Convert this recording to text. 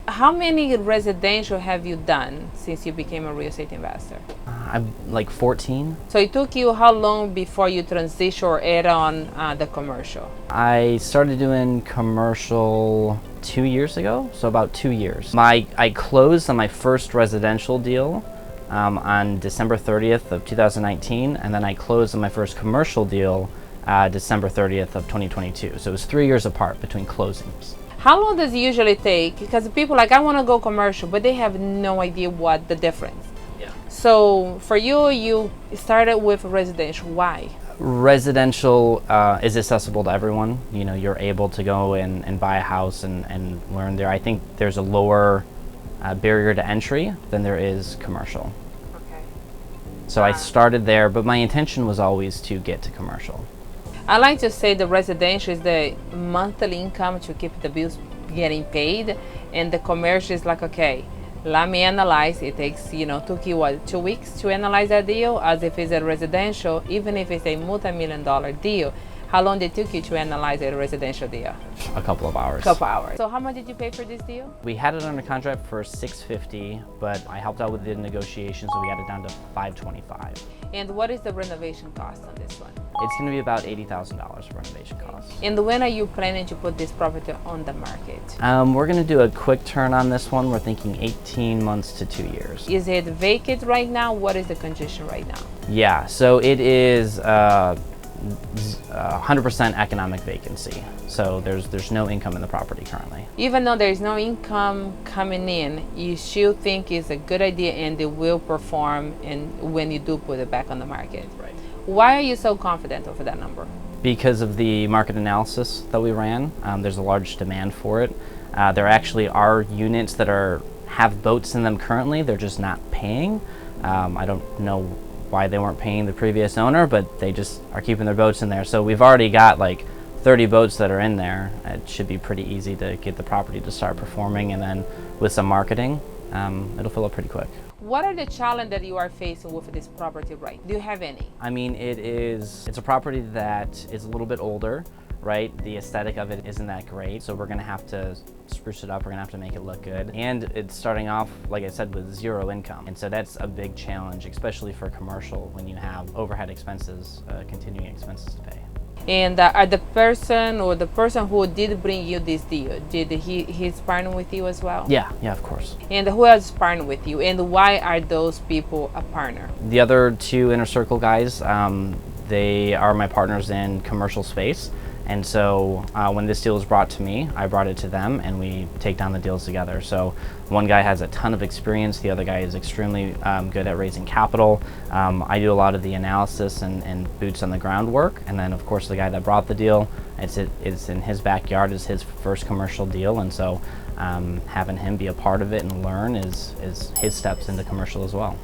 How many residential have you done since you became a real estate investor? I'm like 14. So it took you how long before you transition or add on the commercial? I started doing commercial 2 years ago, so about 2 years. I closed on my first residential deal on December 30th of 2019, and then I closed on my first commercial deal December 30th of 2022. So it was 3 years apart between closings. How long does it usually take? Because people like, I want to go commercial, but they have no idea what the difference. Yeah. So for you, you started with residential. Why? Residential is accessible to everyone. You know, you're able to go and buy a house and learn there. I think there's a lower barrier to entry than there is commercial. Okay. So I started there, but my intention was always to get to commercial. I like to say the residential is the monthly income to keep the bills getting paid, and the commercial is like, okay, let me analyze. It takes, took you what, 2 weeks to analyze that deal, as if it's a residential, even if it's a multi-million-dollar deal. How long did it took you to analyze a residential deal? A couple of hours. Couple hours. So how much did you pay for this deal? We had it under contract for $650, but I helped out with the negotiations, so we got it down to $525. And what is the renovation cost on this one? It's going to be about $80,000 for renovation costs. And when are you planning to put this property on the market? We're going to do a quick turn on this one. We're thinking 18 months to 2 years. Is it vacant right now? What is the condition right now? Yeah, so it is 100% economic vacancy. So there's no income in the property currently. Even though there's no income coming in, you still think it's a good idea and it will perform when you do put it back on the market. Right. Why are you so confident over that number? Because of the market analysis that we ran, there's a large demand for it. There actually are units that have boats in them currently, they're just not paying. I don't know why they weren't paying the previous owner, but they just are keeping their boats in there. So we've already got like 30 boats that are in there. It should be pretty easy to get the property to start performing, and then with some marketing, it'll fill up pretty quick. What are the challenges that you are facing with this property, right? Do you have any? I mean, it's a property that is a little bit older, right? The aesthetic of it isn't that great, so we're gonna have to spruce it up, we're gonna have to make it look good. And it's starting off, like I said, with zero income. And so that's a big challenge, especially for commercial, when you have overhead expenses, continuing expenses to pay. And the person who did bring you this deal, did he's partnering with you as well? Yeah, of course. And who else partnered with you? And why are those people a partner? The other two Inner Circle guys, they are my partners in commercial space. And so when this deal was brought to me, I brought it to them and we take down the deals together. So one guy has a ton of experience, the other guy is extremely good at raising capital. I do a lot of the analysis and boots on the ground work. And then of course the guy that brought the deal, it's in his backyard, it's his first commercial deal. And so having him be a part of it and learn is his steps into commercial as well.